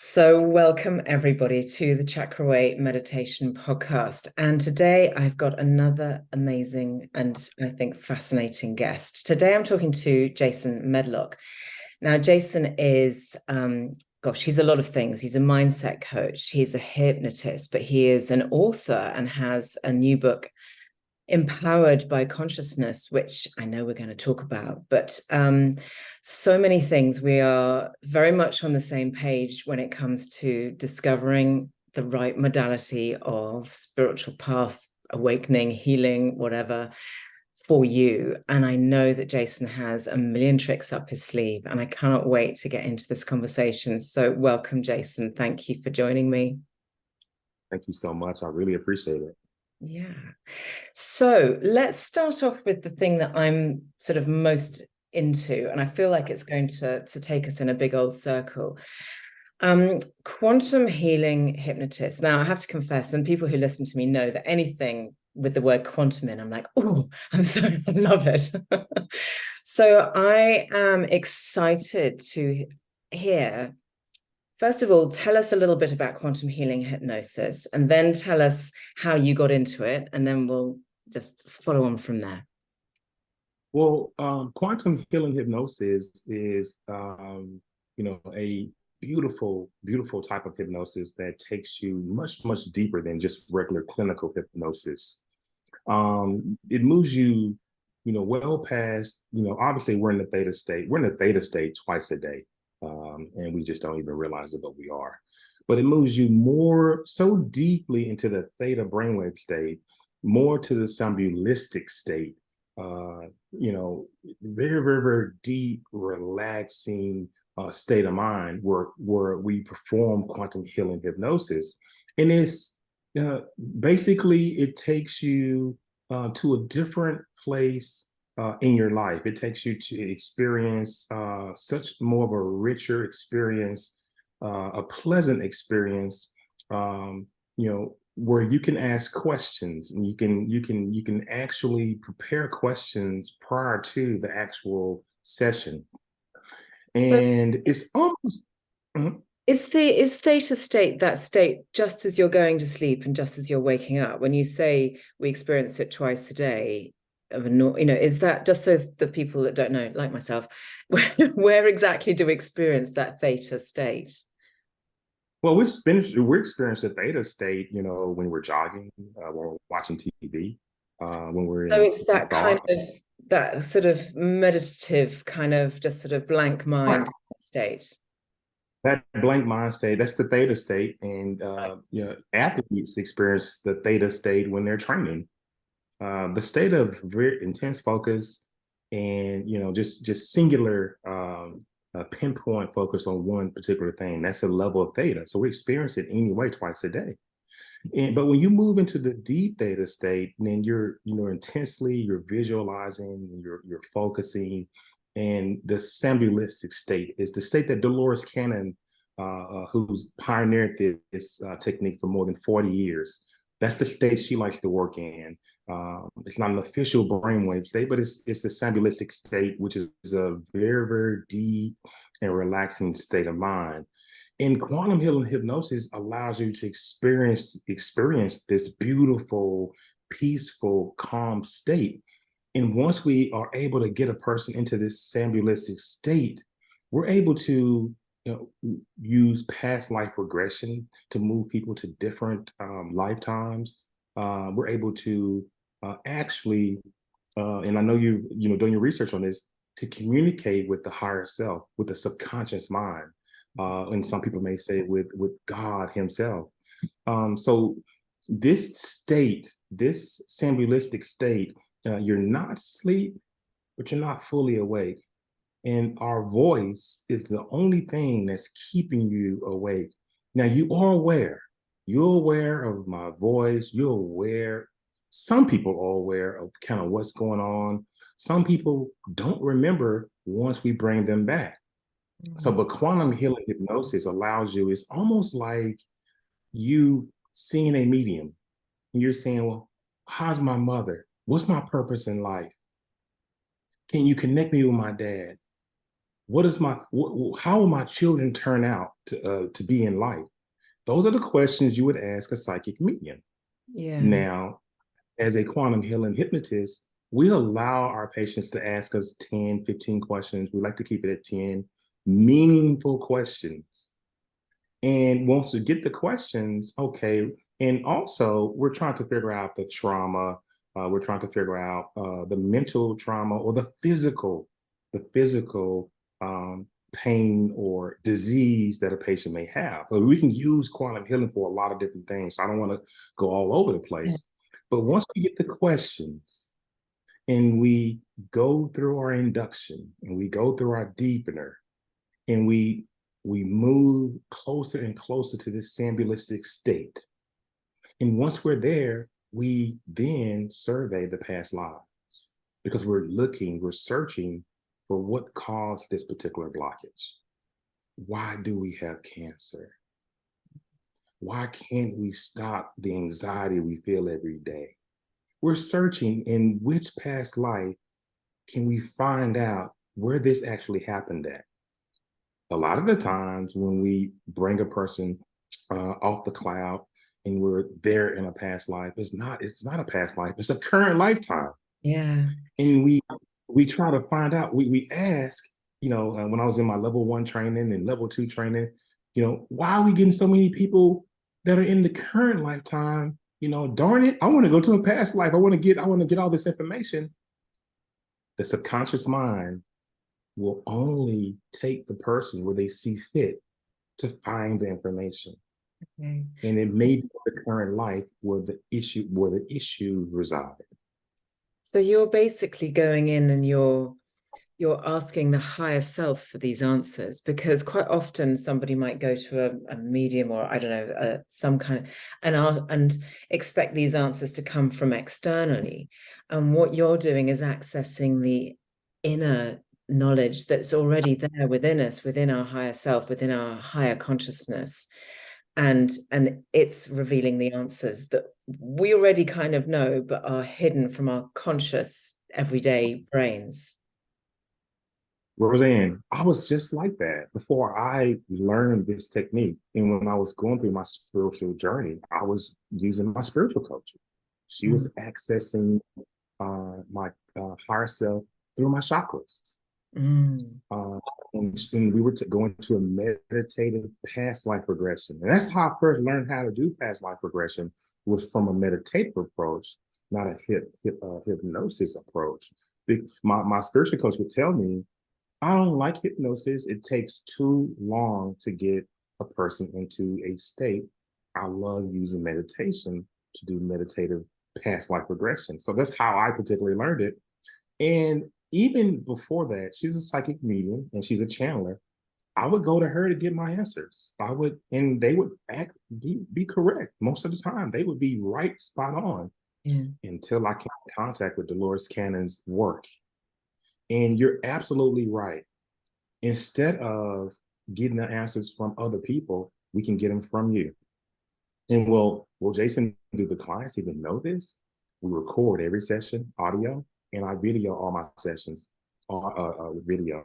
So, welcome everybody to the Chakra Way Meditation Podcast. And today I've got another amazing and I think fascinating guest. Today I'm talking to Jason Medlock. Now, Jason is, he's a lot of things. He's a mindset coach, he's a hypnotist, but he is an author and has a new book, Empowered by Consciousness, which I know we're going to talk about, but so many things. We are very much on the same page when it comes to discovering the right modality of spiritual path, awakening, healing, whatever for you. And I know that Jason has a million tricks up his sleeve, and I cannot wait to get into this conversation. So welcome, Jason. Thank you for joining me. Thank you so much. I really appreciate it. Yeah. So let's start off with the thing that I'm sort of most into, and I feel like it's going to take us in a big old circle. Quantum healing hypnotist. Now, I have to confess, and people who listen to me know that anything with the word quantum in, I'm like, oh, I love it. So I am excited to hear. First of all, tell us a little bit about quantum healing hypnosis, and then tell us how you got into it, and then we'll just follow on from there. Well, quantum healing hypnosis is, a beautiful, beautiful type of hypnosis that takes you much, much deeper than just regular clinical hypnosis. It moves you, well past, obviously we're in the theta state. We're in the theta state twice a day, and we just don't even realize it, but we are. But it moves you more so deeply into the theta brainwave state, more to the somnambulistic state. Very, very, very deep, relaxing state of mind where we perform quantum healing hypnosis, and it's uh, basically it takes you to a different place in your life. It takes you to experience such more of a richer experience, a pleasant experience. Where you can ask questions and you can actually prepare questions prior to the actual session, So and it's almost Mhm. is theta state that state just as you're going to sleep and just as you're waking up? When you say we experience it twice a day, is that just so the people that don't know, like myself, where exactly do we experience that theta state? Well, we're experiencing a theta state, when we're jogging, when we're watching TV, when we're So in it's that kind thought. of that sort of meditative kind of just sort of blank Right. mind state. That blank mind state, that's the theta state, and athletes experience the theta state when they're training. The state of very intense focus and just singular pinpoint focus on one particular thing. That's a level of theta. So we experience it anyway twice a day. But when you move into the deep theta state, then you're visualizing, you're focusing, and the sambulistic state is the state that Delores Cannon, who's pioneered this technique for more than 40 years. That's the state she likes to work in. It's not an official brainwave state, but it's a sambulistic state, which is a very, very deep and relaxing state of mind. And quantum healing hypnosis allows you to experience this beautiful, peaceful, calm state. And once we are able to get a person into this sambulistic state, we're able to use past life regression to move people to different lifetimes. We're able to actually, and I know doing your research on this, to communicate with the higher self, with the subconscious mind, and some people may say with God Himself. So this sambulistic state, you're not asleep, but you're not fully awake. And our voice is the only thing that's keeping you awake. Now you are aware. You're aware of my voice. You're aware. Some people are aware of kind of what's going on. Some people don't remember once we bring them back. So, but quantum healing hypnosis allows you, it's almost like you seeing a medium. And you're saying, well, how's my mother? What's my purpose in life? Can you connect me with my dad? What is my, how will my children turn out to be in life? Those are the questions you would ask a psychic medium. Yeah. Now, as a quantum healing hypnotist, we allow our patients to ask us 10, 15 questions. We like to keep it at 10 meaningful questions. And once we get the questions, okay, and also we're trying to figure out the trauma. We're trying to figure out the mental trauma or the physical pain or disease that a patient may have. So we can use quantum healing for a lot of different things. So I don't want to go all over the Yeah. place. But once we get the questions and we go through our induction and we go through our deepener and we move closer and closer to this sambulistic state. And once we're there, we then survey the past lives because we're searching for what caused this particular blockage. Why do we have cancer? Why can't we stop the anxiety we feel every day? We're searching in which past life can we find out where this actually happened at. A lot of the times when we bring a person off the cloud and we're there in a past life, it's not a past life, it's a current lifetime. Yeah. And we try to find out, we ask, when I was in my level 1 training and level 2 training, why are we getting so many people that are in the current lifetime? Darn it, I want to go to a past life. I want to get all this information. The subconscious mind will only take the person where they see fit to find the information. Okay. And it may be the current life where the issue resided. So you're basically going in and you're asking the higher self for these answers, because quite often somebody might go to a medium, or I don't know, some kind of, and expect these answers to come from externally. And what you're doing is accessing the inner knowledge that's already there within us, within our higher self, within our higher consciousness. And it's revealing the answers that we already kind of know, but are hidden from our conscious everyday brains. Roseanne, I was just like that before I learned this technique. And when I was going through my spiritual journey, I was using my spiritual coach. She Mm. was accessing my higher self through my chakras. Mm. Uh, and we were going to a meditative past life regression. And that's how I first learned how to do past life regression, was from a meditative approach, not a hypnosis approach. My spiritual coach would tell me, I don't like hypnosis. It takes too long to get a person into a state. I love using meditation to do meditative past life regression. So that's how I particularly learned it. And even before that, she's a psychic medium and she's a channeler. I would go to her to get my answers. And they would be correct most of the time. They would be right, spot on, Yeah. until I came in contact with Delores Cannon's work. And you're absolutely right. Instead of getting the answers from other people, we can get them from you. And will Jason, do the clients even know this? We record every session, audio, and I video all my sessions, video.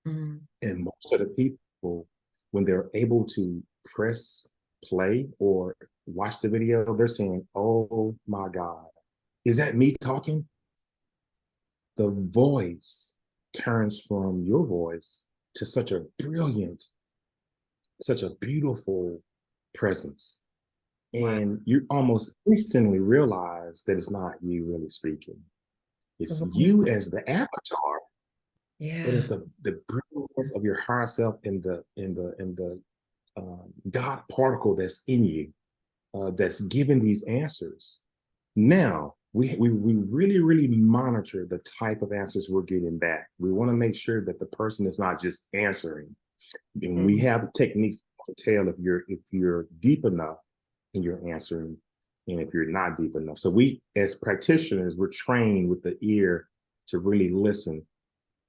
Mm. And most of the people, when they're able to press play or watch the video, they're saying, "Oh my God, is that me talking?" The voice turns from your voice to such a beautiful presence. Wow. And you almost instantly realize that it's not you really speaking. It's you as the avatar, but Yeah. it's the brilliance of your higher self in the God particle that's in you, that's giving these answers. Now, we really, really monitor the type of answers we're getting back. We want to make sure that the person is not just answering. And we Mm. have techniques to tell if you're deep enough in your answering and if you're not deep enough. So we, as practitioners, we're trained with the ear to really listen.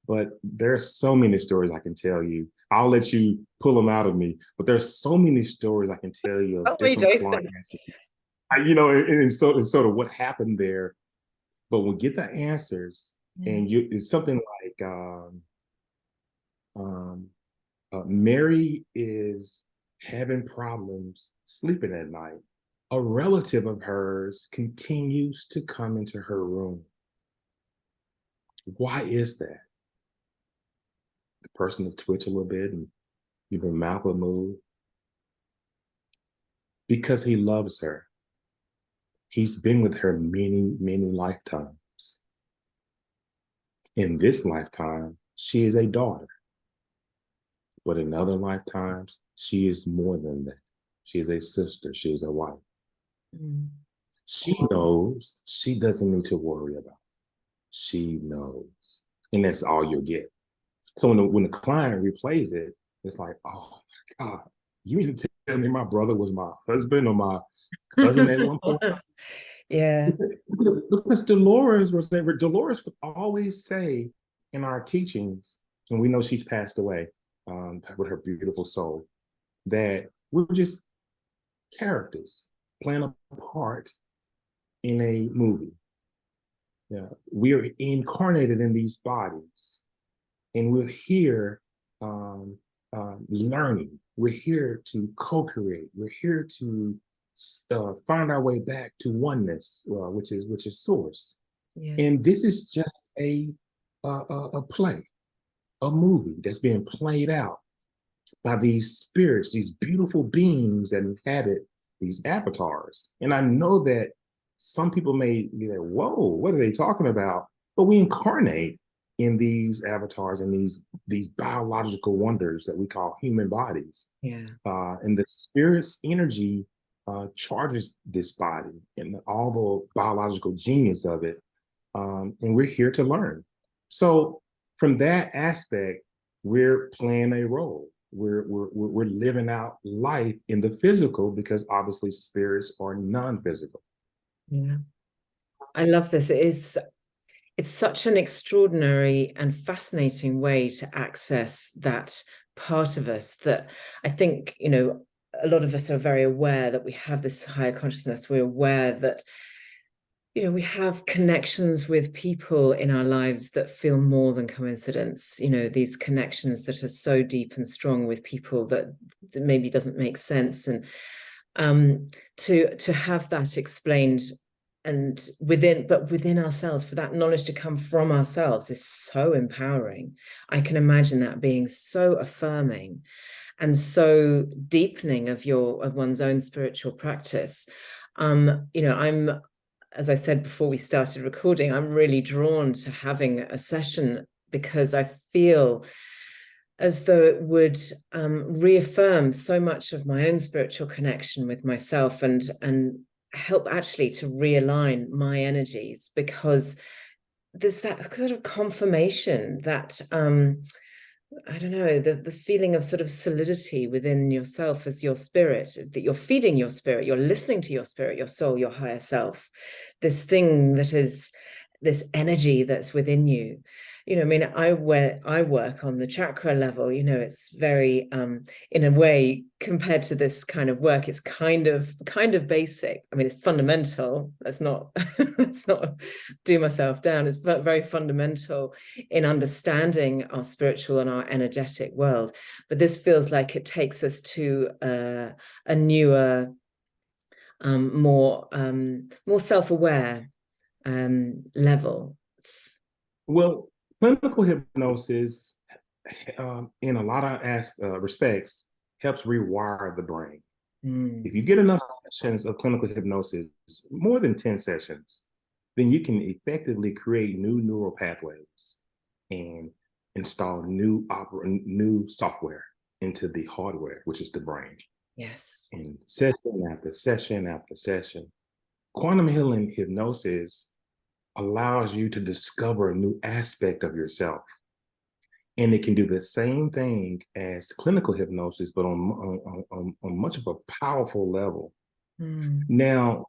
But there's so many stories I can tell you. I'll let you pull them out of me. But there's so many stories I can tell you of Oh, me, different Jason. clients. And sort of what happened there. But we get the answers, Yeah. and it's something like Um, Mary is having problems sleeping at night. A relative of hers continues to come into her room. Why is that? The person will twitch a little bit and your mouth will move because he loves her. He's been with her many, many lifetimes. In this lifetime, she is a daughter. But in other lifetimes, she is more than that. She is a sister. She is a wife. Mm. She knows she doesn't need to worry about it. She knows. And that's all you'll get. So when the client replays it, it's like, oh my God, you mean to tell me my brother was my husband or my cousin at one point? Yeah. Because Dolores would always say in our teachings, and we know she's passed away with her beautiful soul, that we're just characters playing a part in a movie. Yeah, we are incarnated in these bodies, and we're here learning. We're here to co-create. We're here to find our way back to oneness, which is source. Yeah. And this is just a play, a movie that's being played out by these spirits, these beautiful beings that inhabit these avatars. And I know that some people may be like, whoa, what are they talking about? But we incarnate in these avatars and these biological wonders that we call human bodies. Yeah. And the spirit's energy charges this body and all the biological genius of it. And we're here to learn. So from that aspect, we're playing a role. We're living out life in the physical because obviously spirits are non-physical. Yeah. I love this. It's such an extraordinary and fascinating way to access that part of us that I think, a lot of us are very aware that we have this higher consciousness. We're aware that, we have connections with people in our lives that feel more than coincidence, these connections that are so deep and strong with people that maybe doesn't make sense. And to have that explained and within ourselves, for that knowledge to come from ourselves is so empowering. I can imagine that being so affirming and so deepening of one's own spiritual practice. As I said before we started recording, I'm really drawn to having a session because I feel as though it would reaffirm so much of my own spiritual connection with myself and help actually to realign my energies, because there's that sort of confirmation that I don't know, the feeling of sort of solidity within yourself as your spirit, that you're feeding your spirit, you're listening to your spirit, your soul, your higher self, this thing that is this energy that's within you. I mean, I work on the chakra level, it's very, in a way, compared to this kind of work, it's kind of basic. I mean, it's fundamental. Let's not do myself down. It's very fundamental in understanding our spiritual and our energetic world. But this feels like it takes us to a newer, more self-aware level. Well, clinical hypnosis, in a lot of respects, helps rewire the brain. If you get enough sessions of clinical hypnosis, more than 10 sessions, then you can effectively create new neural pathways and install new software into the hardware, which is the brain. Yes. And session after session after session, quantum healing hypnosis allows you to discover a new aspect of yourself. And it can do the same thing as clinical hypnosis, but on much of a powerful level. Mm. Now,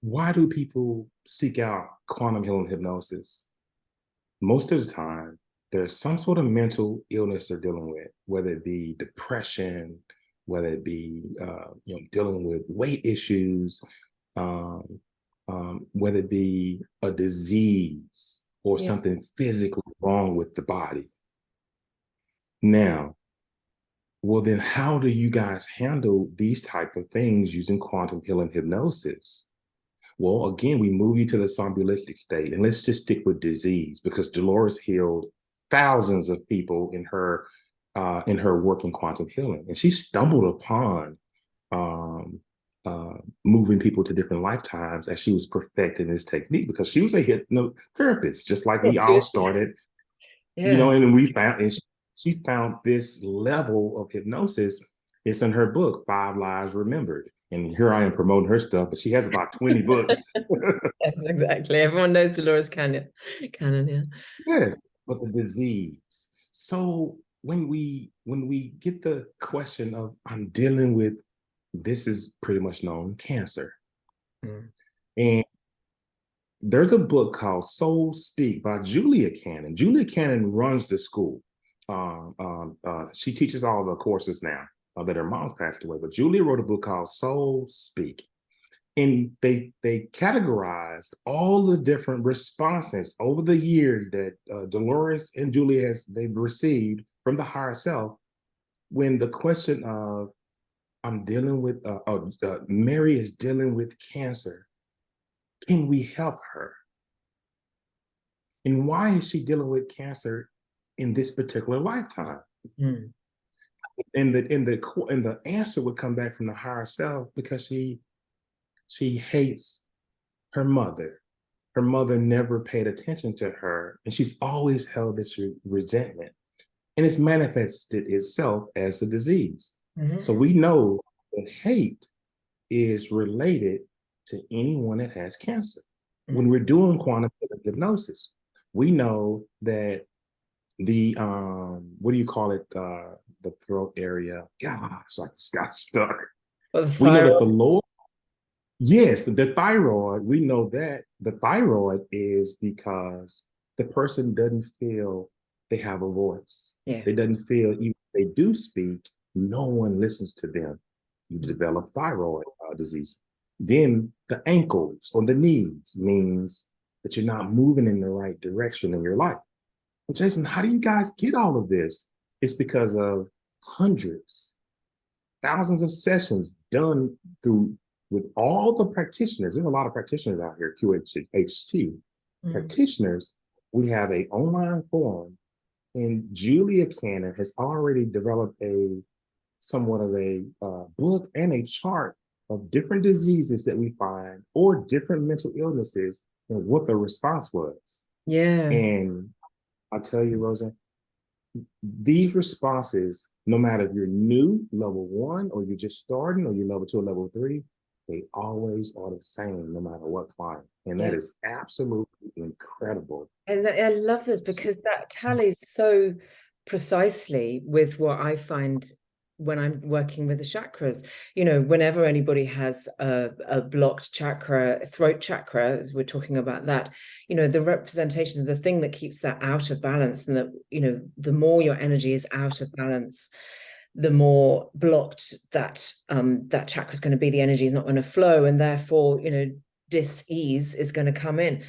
why do people seek out quantum healing hypnosis? Most of the time, there's some sort of mental illness they're dealing with, whether it be depression, whether it be dealing with weight issues, whether it be a disease or something physically wrong with the body. Now, well, then how do you guys handle these type of things using quantum healing hypnosis? Well, again, we move you to the somnambulistic state, and let's just stick with disease because Delores healed thousands of people in her work in quantum healing, and she stumbled upon um, moving people to different lifetimes as she was perfecting this technique because she was a hypnotherapist, just like we all started, Yeah. and we found, and she found this level of hypnosis. It's in her book, Five Lives Remembered. And here I am promoting her stuff, but she has about 20 books. Yes, exactly. Everyone knows Delores Cannon. Cannon, yeah. Yes, but the disease. So when we get the question of I'm dealing with this is pretty much known cancer. Mm. And there's a book called Soul Speak by Julia Cannon. Julia Cannon runs the school. She teaches all the courses now that her mom's passed away. But Julia wrote a book called Soul Speak. And they categorized all the different responses over the years that Delores and Julia they've received from the higher self when the question of I'm dealing with Mary is dealing with cancer. Can we help her? And why is she dealing with cancer in this particular lifetime? Mm. And the answer would come back from the higher self because she hates her mother. Her mother never paid attention to her, and she's always held this resentment, and it's manifested itself as a disease. Mm-hmm. So we know that hate is related to anyone that has cancer. Mm. When we're doing quantum hypnosis, we know that the what do you call it? The throat area. Gosh, I just got stuck. Well, the We know that thyroid. the lower, yes, the thyroid. We know that the thyroid is because the person doesn't feel they have a voice. Yeah. They doesn't feel even if they do speak, no one listens to them. You develop thyroid disease. Then the ankles or the knees means that you're not moving in the right direction in your life. Well, Jason, how do you guys get all of this? It's because of hundreds, thousands of sessions done through with all the practitioners. There's a lot of practitioners out here, QHT Mm. practitioners. We have a online forum, and Julia Cannon has already developed a somewhat of a book and a chart of different diseases that we find or different mental illnesses and what the response was. Yeah. And I tell you, Rosa, these responses, no matter if you're new, level one, or you're just starting, or you're level two or level three, they always are the same, no matter what client. And that Yeah. is absolutely incredible. And I love this because that tallies so precisely with what I find when I'm working with the chakras. Whenever anybody has a blocked chakra, throat chakra, as we're talking about that, the representation, the thing that keeps that out of balance, and that, the more your energy is out of balance, the more blocked that chakra is going to be. The energy is not going to flow, and therefore, dis-ease is going to come in.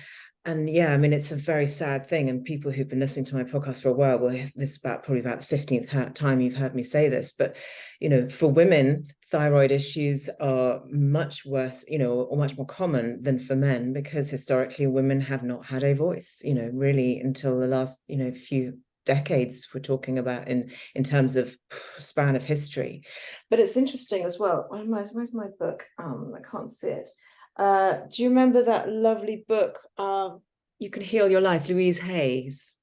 And yeah, I mean, it's a very sad thing. And people who've been listening to my podcast for a while will have this probably about the 15th time you've heard me say this. But, for women, thyroid issues are much worse, or much more common than for men, because historically women have not had a voice, really until the last, few decades we're talking about in terms of span of history. But it's interesting as well. Where's my book? I can't see it. Do you remember that lovely book, You Can Heal Your Life, Louise Hayes?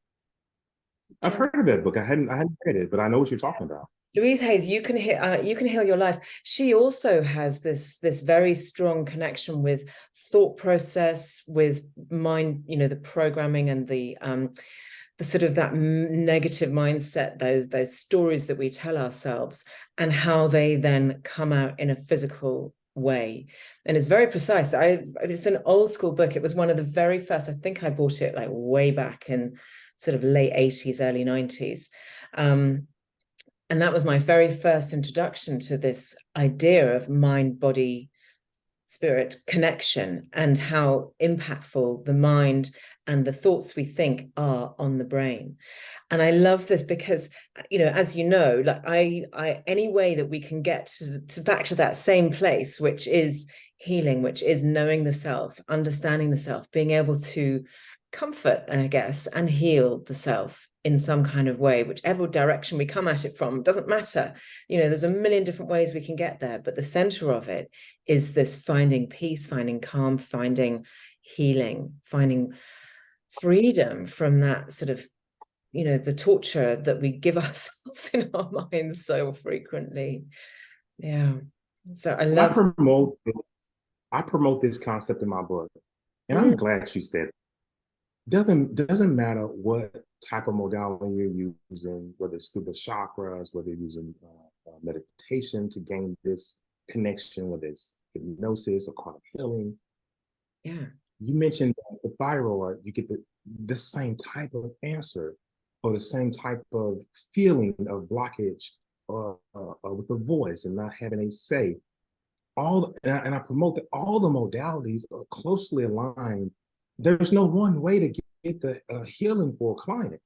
I've heard of that book. I hadn't read it, but I know what you're talking about. Louise Hayes, you can heal your life. She also has this very strong connection with thought process, with mind, the programming and the sort of that negative mindset, those stories that we tell ourselves, and how they then come out in a physical way. And it's very precise. It's an old school book. It was one of the very first. I think I bought it like way back in sort of late 80s, early 90s. And that was my very first introduction to this idea of mind body spirit connection and how impactful the mind and the thoughts we think are on the brain. And I love this because, as you know, like I any way that we can get to back to that same place, which is healing, which is knowing the self, understanding the self, being able to comfort, I guess, and heal the self in some kind of way, whichever direction we come at it from, doesn't matter. There's a million different ways we can get there, but the center of it is this finding peace, finding calm, finding healing, finding freedom from that sort of, the torture that we give ourselves in our minds so frequently. Yeah. So I And love. I promote this concept in my book, and Mm, I'm glad you said it. Doesn't matter what type of modality you're using, whether it's through the chakras, whether you're using meditation to gain this connection, whether it's hypnosis or quantum healing. yeah. You mentioned the thyroid, you get the same type of answer or the same type of feeling of blockage with the voice and not having a say. And I promote that all the modalities are closely aligned. There's no one way to get the healing for a client.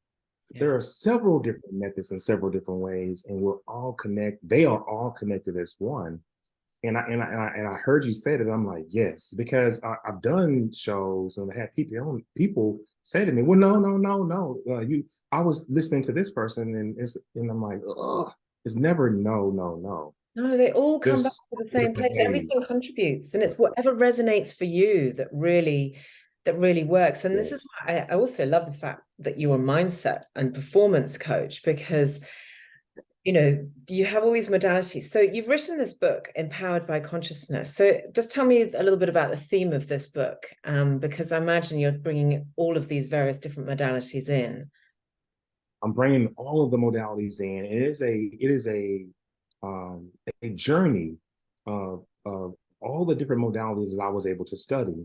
Yeah. There are several different methods and several different ways, and they are all connected as one. And I heard you say that. I'm like, yes, because I've done shows and I had people say to me, well, no. I was listening to this person, and I'm like, oh, it's never no. No, they all come back There's to the same different place. Everything ways. contributes, and it's whatever resonates for you that really works. And this Yeah. is why I also love the fact that you're a mindset and performance coach, because you have all these modalities. So you've written this book, Empowered by Consciousness. So just tell me a little bit about the theme of this book, because I imagine you're bringing all of these various different modalities in. I'm bringing all of the modalities in. It is a journey of all the different modalities that I was able to study.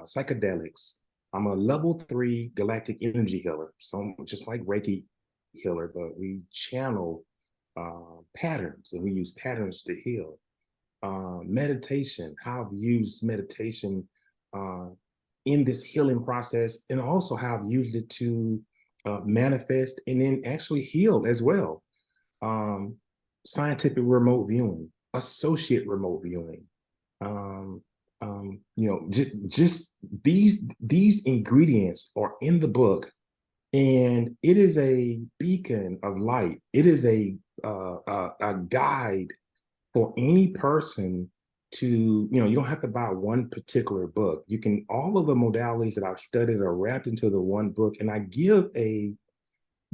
Psychedelics. I'm a level 3 galactic energy healer, so just like Reiki healer, but we channel patterns and we use patterns to heal. Meditation, how I've used meditation in this healing process, and also how I've used it to manifest and then actually heal as well. Um, Scientific remote viewing, associate remote viewing. Just these ingredients are in the book, and it is a beacon of light. It is a guide for any person to, you don't have to buy one particular book. You can, all of the modalities that I've studied are wrapped into the one book, and I give a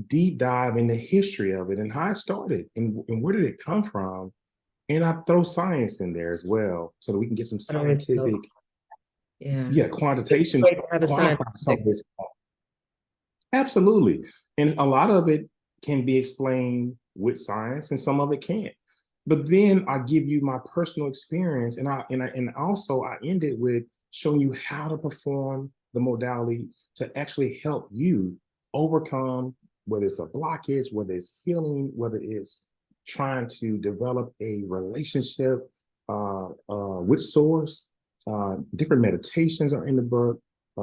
deep dive in the history of it and how it started and where did it come from. And I throw science in there as well so that we can get some That always scientific, helps. Yeah. It's quantitation, great to have a quantify some scientific. of this. Absolutely. And a lot of it can be explained with science and some of it can't. But then I give you my personal experience, and also I end it with showing you how to perform the modality to actually help you overcome, whether it's a blockage, whether it's healing, whether it's trying to develop a relationship with source. Different meditations are in the book,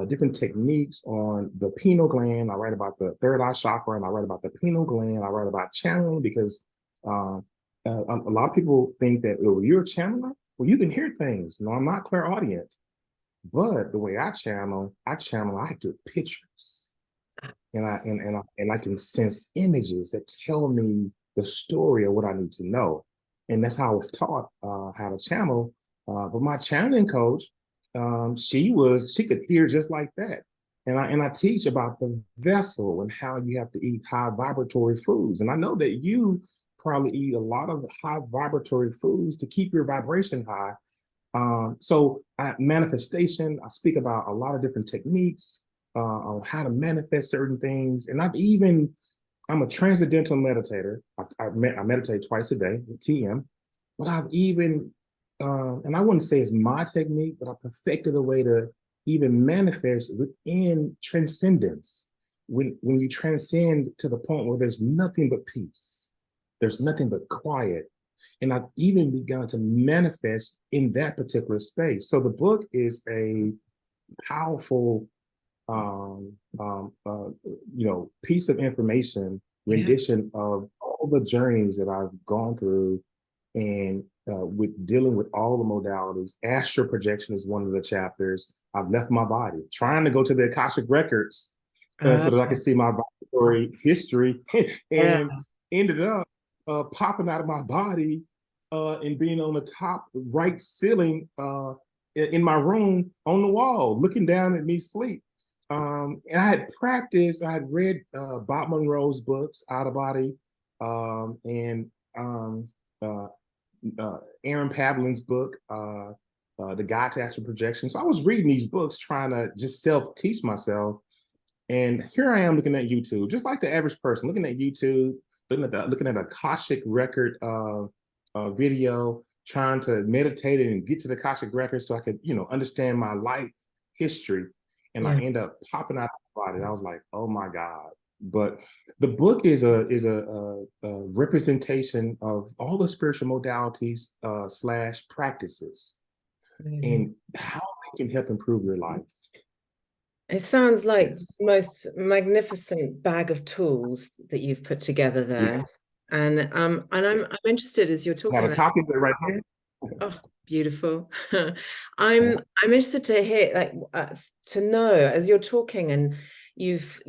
different techniques on the pineal gland. I write about the third eye chakra, and I write about the pineal gland. I write about channeling because a lot of people think that, oh, you're a channeler. Well, you can hear things. No, I'm not clairaudient, but the way I channel, I get pictures, and I can sense images that tell me the story of what I need to know, and that's how I was taught how to channel. But my channeling coach, she could hear just like that. And I teach about the vessel and how you have to eat high vibratory foods. And I know that you probably eat a lot of high vibratory foods to keep your vibration high. So manifestation, I speak about a lot of different techniques on how to manifest certain things. And I'm a transcendental meditator. I meditate twice a day with TM, but and I wouldn't say it's my technique, but I perfected a way to even manifest within transcendence. When you transcend to the point where there's nothing but peace, there's nothing but quiet, And I've even begun to manifest in that particular space. So the book is a powerful um, um, uh, piece of information, Yeah. rendition of all the journeys that I've gone through, and with dealing with all the modalities. Astral projection is one of the chapters. I've left my body, trying to go to the Akashic records so that I can see my vibratory history, Yeah. and ended up popping out of my body and being on the top right ceiling in my room on the wall, looking down at me sleep. And I had practiced, I had read Bob Monroe's books, Out of Body, and uh, Aaron Pavlin's book, The Guide to Astral Projection. So I was reading these books, trying to just self-teach myself. And here I am looking at YouTube, just like the average person, looking at YouTube, looking at a Akashic record video, trying to meditate and get to the Akashic record so I could, understand my life history. And I Yeah. end up popping out of the body. And I was like, oh my God. But the book is a representation of all the spiritual modalities slash practices Amazing. and how they can help improve your life. It sounds like Yes. the most magnificent bag of tools that you've put together there. Yes. And I'm interested as you're Got talking a about. copy of it right here. Oh, beautiful. I'm interested to hear, like, to know as you're talking, and you've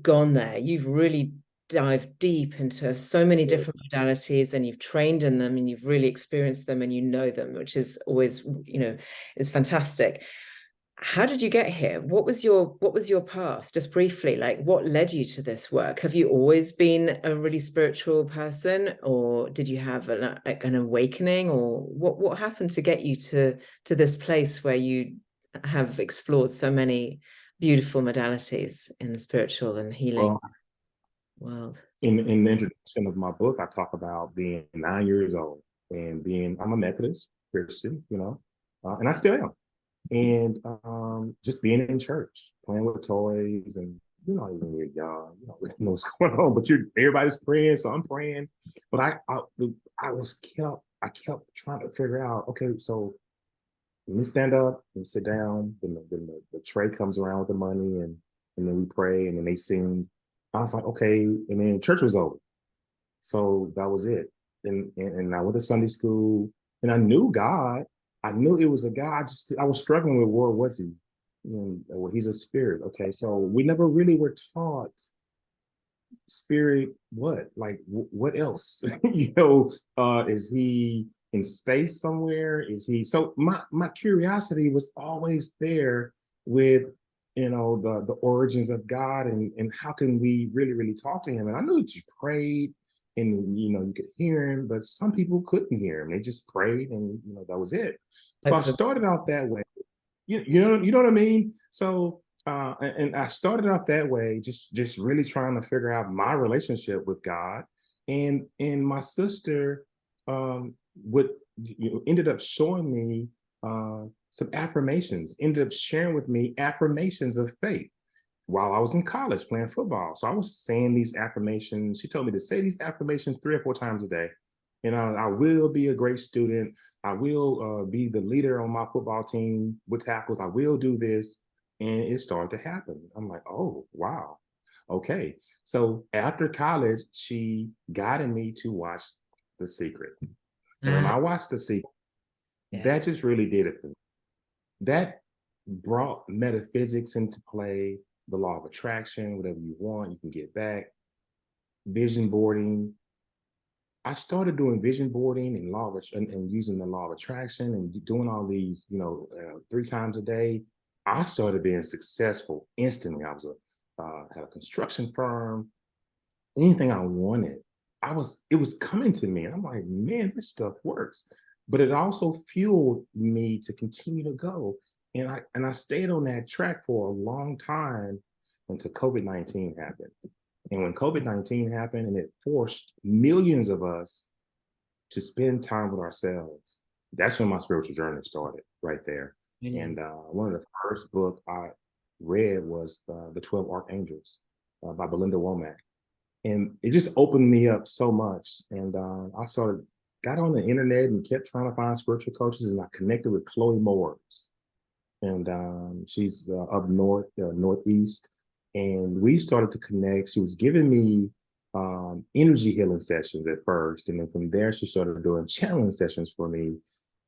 gone there. You've really dived deep into so many different modalities, and you've trained in them, and you've really experienced them, and you know them, which is always, is fantastic. How did you get here? What was your path? Just briefly, like, what led you to this work? Have you always been a really spiritual person, or did you have an awakening, or what happened to get you to this place where you have explored so many beautiful modalities in the spiritual and healing Well, world? in the introduction of my book, I talk about being 9 years old and I'm a Methodist Christian, and I still am. And just being in church, playing with toys, and even when you're young, you don't really know what's going on, but everybody's praying, so I'm praying. But I kept trying to figure out, okay, so let me stand up and sit down. Then the tray comes around with the money, and then we pray, and then they sing. I was like, okay, and then church was over. So that was it. And I went to Sunday school, and I knew God. I knew it was a God. I was struggling with what was he? Well, he's a spirit. Okay, so we never really were taught spirit. What? Like what else? Is he in space somewhere? Is he? So my curiosity was always there with the origins of God, and how can we really talk to him? And I knew that you prayed and you could hear him, but some people couldn't hear him. They just prayed, and that was it. So I Like for started out that way. You know what I mean? So and I started off that way, just really trying to figure out my relationship with God. And my sister would ended up showing me some affirmations, ended up sharing with me affirmations of faith while I was in college playing football. So I was saying these affirmations. She told me to say these affirmations 3 or 4 times a day. I will be a great student. I will be the leader on my football team with tackles. I will do this. And it started to happen. I'm like, oh, wow. Okay. So after college, she guided me to watch The Secret. And when I watched The Secret, yeah. that just really did it for me. That brought metaphysics into play, the law of attraction, whatever you want, you can get back, vision boarding. I started doing vision boarding and using the law of attraction and doing all these, 3 times a day. I started being successful instantly. I was had a construction firm. Anything I wanted, it was coming to me. I'm like, man, this stuff works. But it also fueled me to continue to go. And I stayed on that track for a long time until COVID-19 happened. And when COVID-19 happened, and it forced millions of us to spend time with ourselves, that's when my spiritual journey started right there. Brilliant. And one of the first books I read was The 12 Archangels by Belinda Womack. And it just opened me up so much. And I got on the internet and kept trying to find spiritual coaches, and I connected with Chloe Moores, and she's up north, northeast, and we started to connect. She was giving me energy healing sessions at first, and then from there she started doing channeling sessions for me,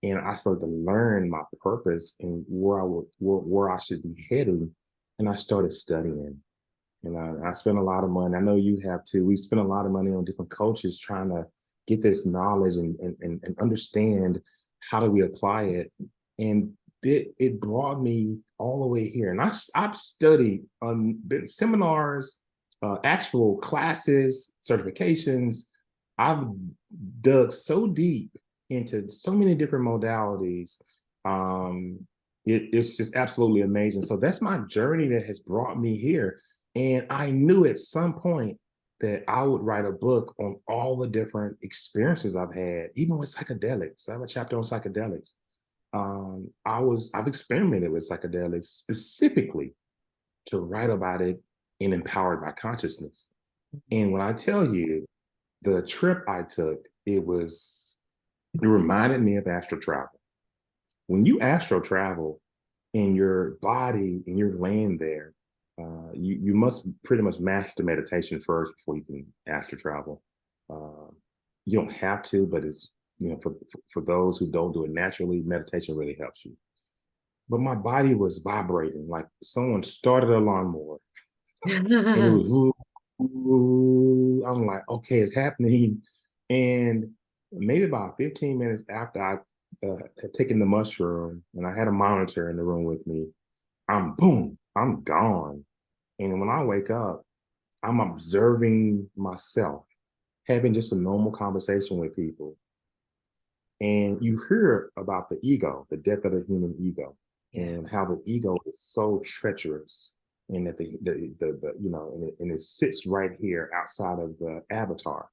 and I started to learn my purpose and where I should be heading, and I started studying. And I spent a lot of money. I know you have too. We spent a lot of money on different coaches trying to get this knowledge and understand how do we apply it. And it brought me all the way here. And I've studied on seminars, actual classes, certifications. I've dug so deep into so many different modalities. Um, it's just absolutely amazing. So that's my journey that has brought me here. And I knew at some point that I would write a book on all the different experiences I've had, even with psychedelics. I have a chapter on psychedelics. I've experimented with psychedelics specifically to write about it in Empowered by Consciousness. And when I tell you the trip I took, it reminded me of astral travel. When you astral travel in your body and you're laying there, you must pretty much master meditation first before you can astral travel. You don't have to, but it's, for those who don't do it naturally, meditation really helps you. But my body was vibrating like someone started a lawnmower, and it was ooh, ooh. I'm like, okay, it's happening. And maybe about 15 minutes after I had taken the mushroom and I had a monitor in the room with me, I'm gone. And when I wake up, I'm observing myself, having just a normal conversation with people. And you hear about the ego, the death of the human ego, and how the ego is so treacherous, and that and it sits right here outside of the avatar.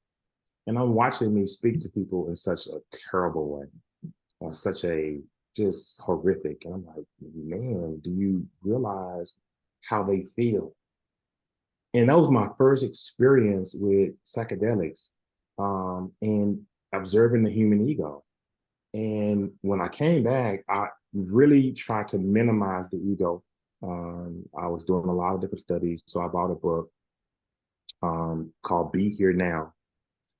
And I'm watching me speak to people in such a terrible way, such a just horrific. And I'm like, man, do you realize how they feel? And that was my first experience with psychedelics, and observing the human ego. And when I came back, I really tried to minimize the ego. I was doing a lot of different studies. So I bought a book called Be Here Now,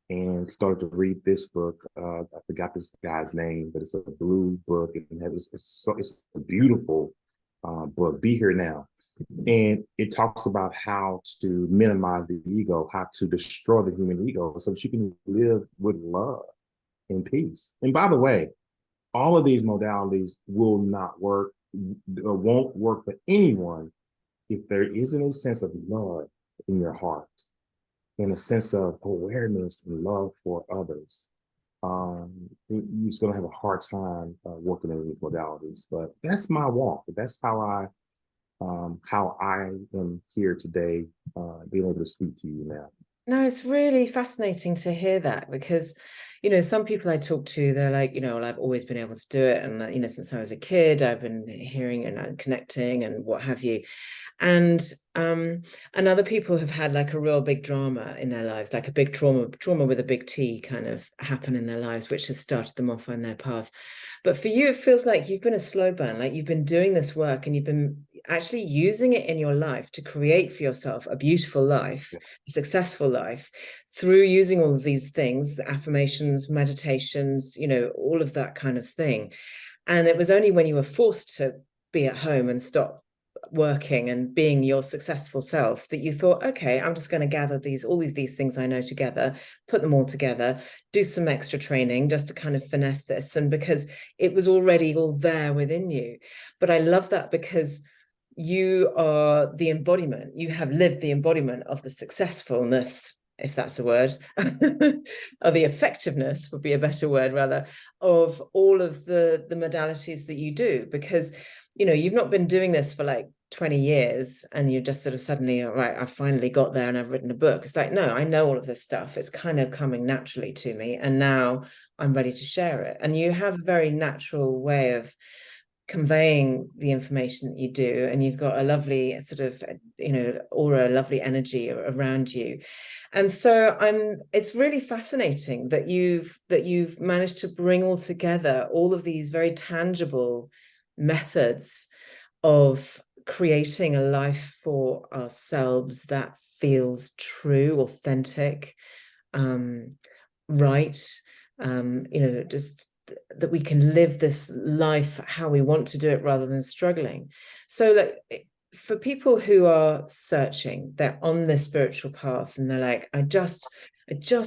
and started to read this book. I forgot this guy's name, but it's a blue book. And it's a beautiful book, Be Here Now. And it talks about how to minimize the ego, how to destroy the human ego so that you can live with love and peace. And by the way, all of these modalities will not work or won't work for anyone if there isn't a sense of love in your heart and a sense of awareness and love for others. You're just going to have a hard time working in these modalities. But that's my walk. That's how I am here today, being able to speak to you now. No, it's really fascinating to hear that, because, some people I talk to, they're like, well, I've always been able to do it. And, since I was a kid, I've been hearing and connecting and what have you. And other people have had like a real big drama in their lives, like a big trauma with a big T kind of happen in their lives, which has started them off on their path. But for you, it feels like you've been a slow burn, like you've been doing this work and you've been actually using it in your life to create for yourself a beautiful life, a successful life, through using all of these things, affirmations, meditations, all of that kind of thing. And it was only when you were forced to be at home and stop working and being your successful self that you thought, okay, I'm just going to gather all these things I know together, put them all together, do some extra training just to kind of finesse this. And because it was already all there within you. But I love that, because you are the embodiment, you have lived the embodiment of the successfulness, if that's a word, or the effectiveness would be a better word rather, of all of the modalities that you do. Because you've not been doing this for like 20 years and you just sort of suddenly, all right, I finally got there and I've written a book. It's like, no, I know all of this stuff. It's kind of coming naturally to me, and now I'm ready to share it. And you have a very natural way of conveying the information that you do, and you've got a lovely sort of, aura, lovely energy around you. And so it's really fascinating that you've managed to bring all together all of these very tangible methods of creating a life for ourselves that feels true, authentic, right, just that we can live this life how we want to do it rather than struggling. So like, for people who are searching, they're on this spiritual path and they're like, I just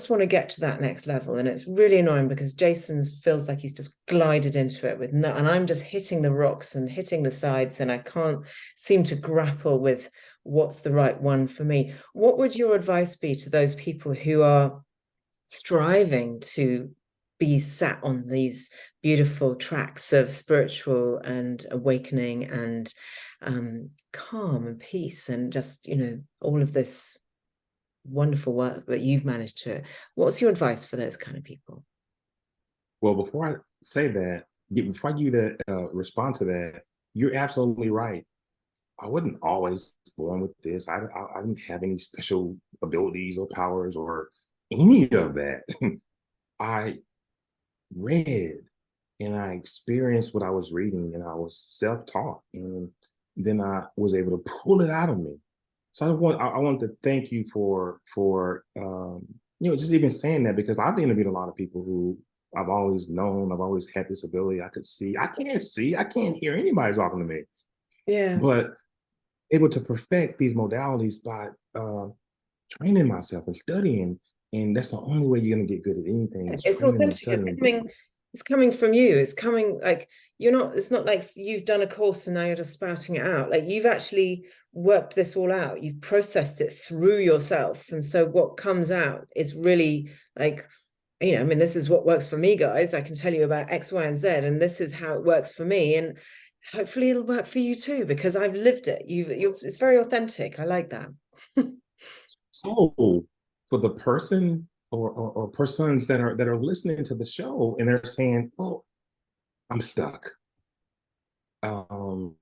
want to get to that next level. And it's really annoying because Jason feels like he's just glided into it and I'm just hitting the rocks and hitting the sides, and I can't seem to grapple with what's the right one for me. What would your advice be to those people who are striving to be sat on these beautiful tracks of spiritual and awakening and calm and peace and just, all of this wonderful work that you've managed to? What's your advice for those kind of people? Well, before I say that, before I give you that respond to that, you're absolutely right. I wasn't always born with this. I didn't have any special abilities or powers or any of that. I read and I experienced what I was reading, and I was self-taught, and then I was able to pull it out of me. So I want to thank you for just even saying that, because I've interviewed a lot of people who I've always known, I've always had this ability. I could see, I can't hear anybody talking to me, Yeah. but able to perfect these modalities by training myself and studying. And that's the only way you're going to get good at anything, is It's training and authentic. studying. It's coming from you. It's coming, like, it's not like you've done a course and now you're just spouting it out. Like, you've actually worked this all out. You've processed it through yourself. And so what comes out is really like, this is what works for me, guys. I can tell you about X, Y, and Z, and this is how it works for me. And hopefully it'll work for you too, because I've lived it. It's very authentic. I like that. So for the person or persons that are listening to the show and they're saying, "Oh, I'm stuck. Um,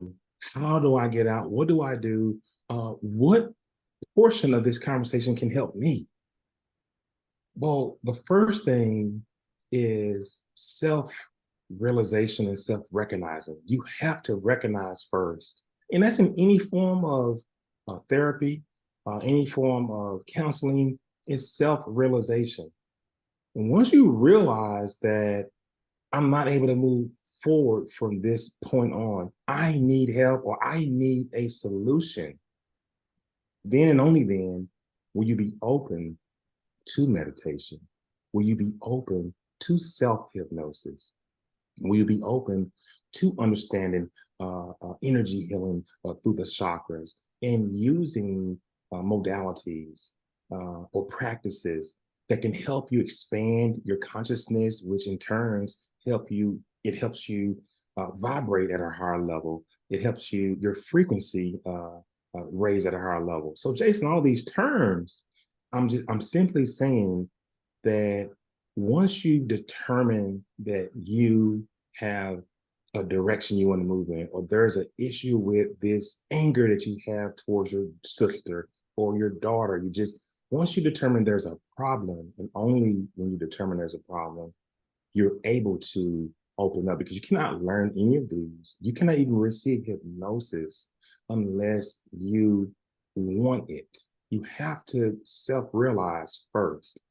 how do I get out? What do I do? What portion of this conversation can help me?" Well, the first thing is self realization and self recognizing. You have to recognize first. And that's in any form of therapy, any form of counseling, is self realization. And once you realize that I'm not able to move forward from this point on, I need help or I need a solution, then and only then will you be open to meditation? Will you be open to self hypnosis? Will you be open to understanding energy healing through the chakras and using modalities or practices that can help you expand your consciousness, which in turns it helps you vibrate at a higher level. It helps your frequency raise at a higher level. So Jason, all these terms, I'm simply saying that once you determine that you have a direction you want to move in, or there's an issue with this anger that you have towards your sister or your daughter, once you determine there's a problem, and only when you determine there's a problem, you're able to open up, because you cannot learn any of these. You cannot even receive hypnosis unless you want it. You have to self-realize first.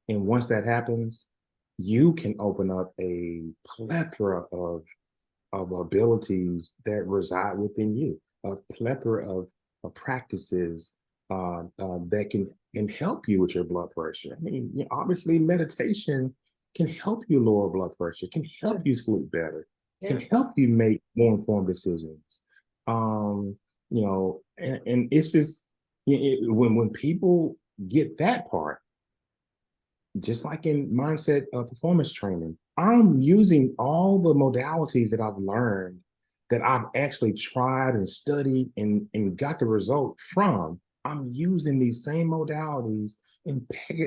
And once that happens, you can open up a plethora of abilities that reside within you, a plethora of practices that can help you with your blood pressure. I mean, obviously, meditation can help you lower blood pressure, can help you sleep better, can help you make more informed decisions. And it's just when people get that part, just like in mindset performance training, I'm using all the modalities that I've learned, that I've actually tried and studied and got the result from. I'm using these same modalities and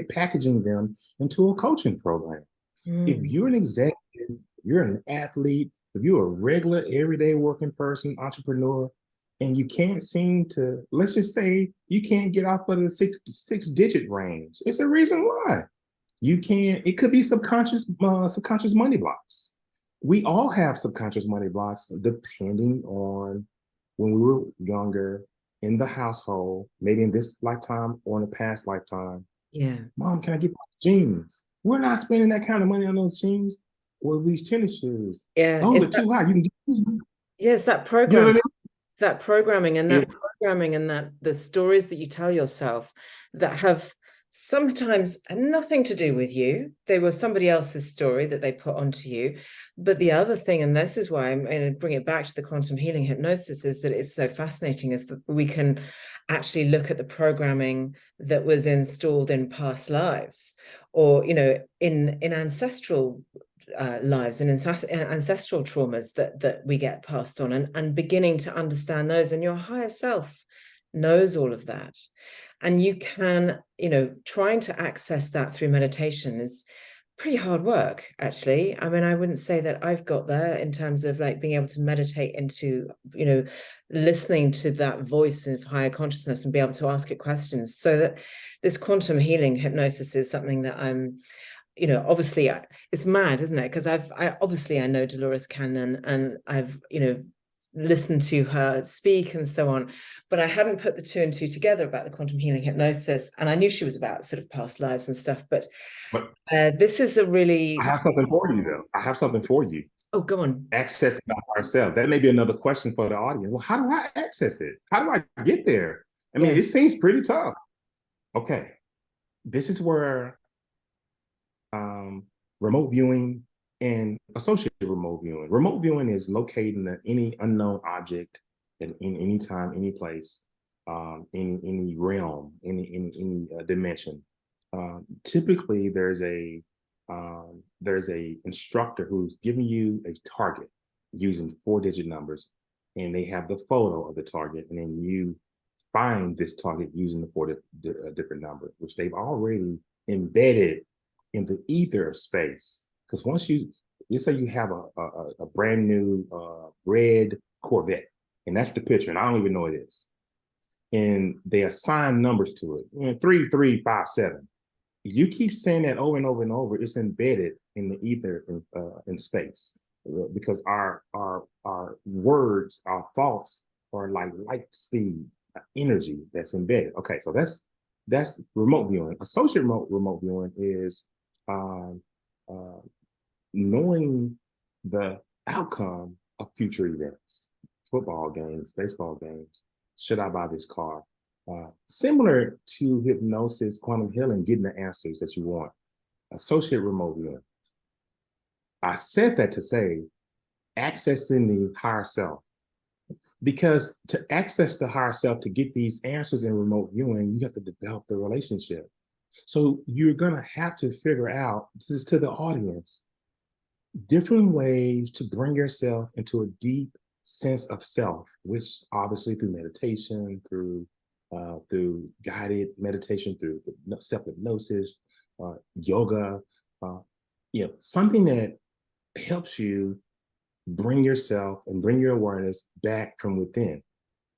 packaging them into a coaching program. If you're an executive, you're an athlete, if you're a regular, everyday working person, entrepreneur, and you can't seem to, let's just say you can't get off of the six digit range, it's a reason why. You can't, it could be subconscious money blocks. We all have subconscious money blocks depending on when we were younger in the household, maybe in this lifetime or in a past lifetime. Yeah. Mom, can I get jeans? We're not spending that kind of money on those jeans or these tennis shoes. Yeah. Those are too high. You can get, Yeah, it's that you know program. what I That programming and mean? that programming and that the stories that you tell yourself that have sometimes nothing to do with you. They were somebody else's story that they put onto you. But the other thing, and this is why I'm going to bring it back to the quantum healing hypnosis, is that it's so fascinating, is that we can actually look at the programming that was installed in past lives, or in ancestral lives and ancestral traumas that we get passed on, and beginning to understand those. And your higher self knows all of that, and you can, trying to access that through meditation is pretty hard work, actually. I mean, I wouldn't say that I've got there in terms of like being able to meditate into, listening to that voice of higher consciousness and be able to ask it questions. So that this quantum healing hypnosis is something that I'm, obviously it's mad, isn't it? Because I know Delores Cannon, and I've, listened to her speak and so on, but I hadn't put the two and two together about the quantum healing hypnosis. And I knew she was about sort of past lives and stuff, but this is a really... I have something for you, though. I have something for you. Oh, go on. Access ourselves. That may be another question for the audience. Well, how do I access it? How do I get there? I mean, it seems pretty tough. Okay. This is where remote viewing and associated remote viewing. Remote viewing is locating any unknown object in any time, any place, any realm, any dimension. Typically, there's a instructor who's giving you a target using 4-digit numbers, and they have the photo of the target, and then you find this target using the four different numbers, which they've already embedded in the ether of space. Because once let's say you have a brand new red Corvette, and that's the picture, and I don't even know what it is, and they assign numbers to it, 3357. You keep saying that over and over and over, it's embedded in the ether in space, because our words, our thoughts are like light speed energy that's embedded. Okay, so that's remote viewing. Associate remote viewing is knowing the outcome of future events, football games, baseball games. Should I buy this car? Similar to hypnosis, quantum healing, getting the answers that you want. Associate remote viewing. I said that to say accessing the higher self. Because to access the higher self, to get these answers in remote viewing, you have to develop the relationship. So you're going to have to figure out, this is to the audience, different ways to bring yourself into a deep sense of self, which obviously through meditation, through guided meditation, through self-hypnosis, yoga, something that helps you bring yourself and bring your awareness back from within.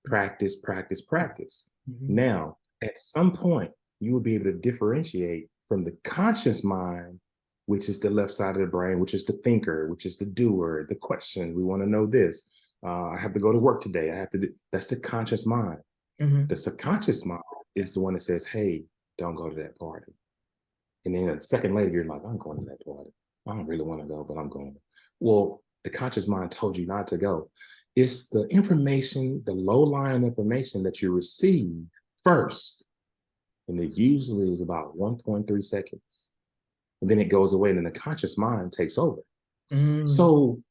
Practice, practice, practice. Mm-hmm. Now, at some point, you will be able to differentiate from the conscious mind, which is the left side of the brain, which is the thinker, which is the doer, the question. We want to know this. I have to go to work today. I have to do. That's the conscious mind. Mm-hmm. The subconscious mind is the one that says, hey, don't go to that party. And then a second later, you're like, I'm going to that party. I don't really want to go, but I'm going. Well, the conscious mind told you not to go. It's the information, the low-lying information that you receive first. And it usually is about 1.3 seconds. And then it goes away, and then the conscious mind takes over. Mm. So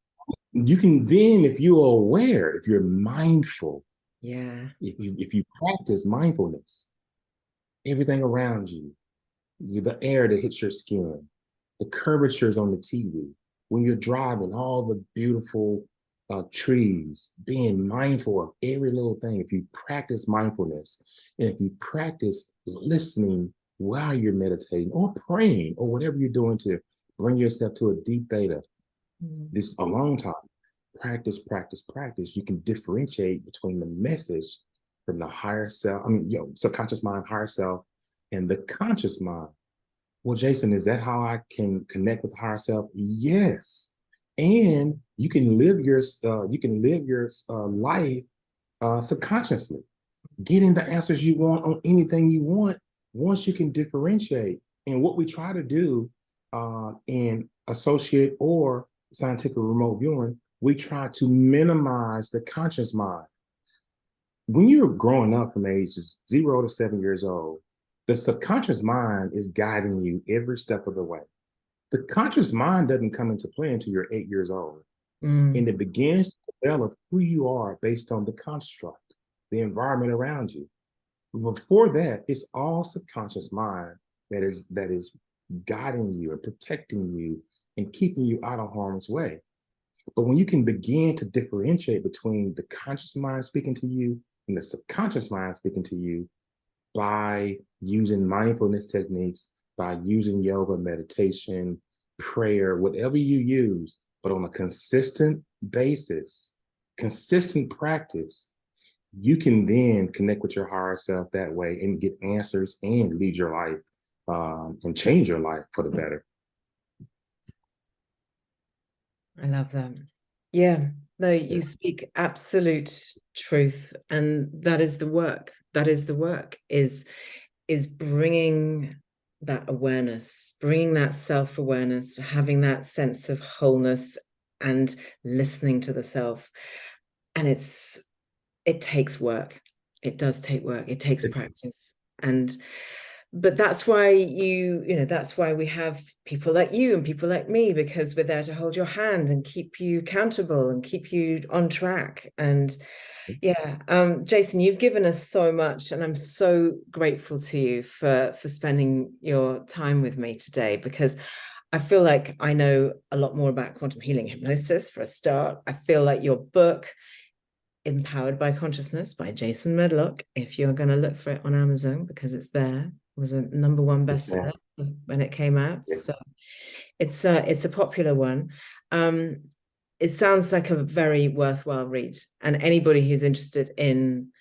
you can then, if you're aware, if you're mindful, if you practice mindfulness, everything around you, the air that hits your skin, the curvatures on the TV, when you're driving, all the beautiful trees, being mindful of every little thing. If you practice mindfulness, and if you practice listening while you're meditating or praying or whatever you're doing to bring yourself to a deep theta, this is a long time. practice, practice, practice, you can differentiate between the message from the higher self, I mean, subconscious mind, higher self, and the conscious mind. Well, Jason, is that how I can connect with the higher self? Yes. And you can live your life subconsciously, getting the answers you want on anything you want once you can differentiate. And what we try to do in associate or scientific remote viewing, we try to minimize the conscious mind. When you're growing up from ages 0 to 7 years old, the subconscious mind is guiding you every step of the way. The conscious mind doesn't come into play until you're 8 years old. And it begins to develop who you are based on the construct, the environment around you. Before that, it's all subconscious mind that is guiding you and protecting you and keeping you out of harm's way. But when you can begin to differentiate between the conscious mind speaking to you and the subconscious mind speaking to you by using mindfulness techniques, by using yoga, meditation, prayer, whatever you use, but on a consistent basis, consistent practice, you can then connect with your higher self that way and get answers and lead your life and change your life for the better. I love that. Yeah, no, you speak absolute truth, and that is the work. That is the work, is bringing that awareness, bringing that self-awareness, having that sense of wholeness and listening to the self. And it takes work. It does take work. It takes practice. But that's why that's why we have people like you and people like me, because we're there to hold your hand and keep you accountable and keep you on track. And yeah, Jason, you've given us so much, and I'm so grateful to you for spending your time with me today, because I feel like I know a lot more about quantum healing hypnosis for a start. I feel like your book, Empowered by Consciousness by Jason Medlock, if you're going to look for it on Amazon, because it's there, was a #1 bestseller when it came out. Yes. So it's a popular one. It sounds like a very worthwhile read, and anybody who's interested in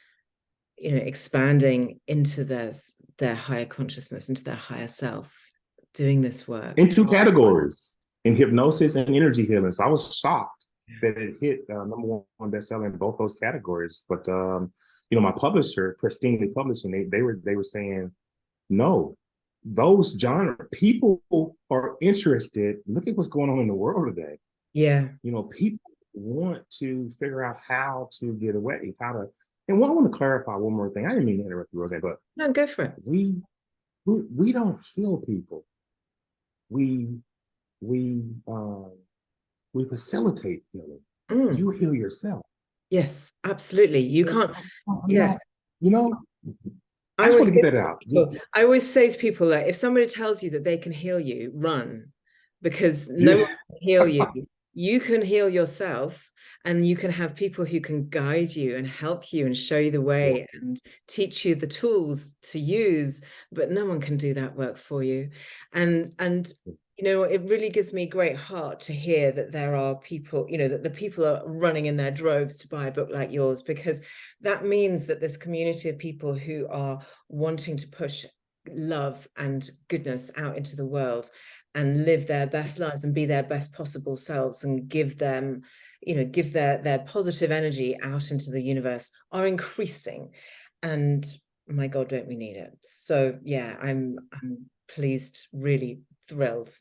expanding into their higher consciousness, into their higher self, doing this work in 2 categories, in hypnosis and energy healing. So I was shocked that it hit #1 bestseller in both those categories. But my publisher, Pristinely Publishing, they were saying, no, those genre people are interested. Look at what's going on in the world today. Yeah, people want to figure out how to get away, how to. And I want to clarify one more thing. I didn't mean to interrupt you, Roseanne, but no, go for it. We don't heal people. We facilitate healing. You heal yourself. Yes, absolutely. You can't. Yeah. I just want to get that out. I always say to people that if somebody tells you that they can heal you, run, because no one can heal you. You can heal yourself, and you can have people who can guide you and help you and show you the way and teach you the tools to use, but no one can do that work for you. And it really gives me great heart to hear that there are people, that the people are running in their droves to buy a book like yours, because that means that this community of people who are wanting to push love and goodness out into the world and live their best lives and be their best possible selves and give them, give their positive energy out into the universe are increasing. And my God, don't we need it? So yeah, I'm pleased, really thrilled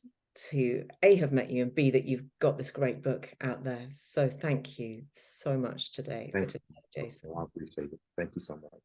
to A, have met you, and B, that you've got this great book out there. So thank you so much today for today, Jason. I appreciate it. Thank you so much.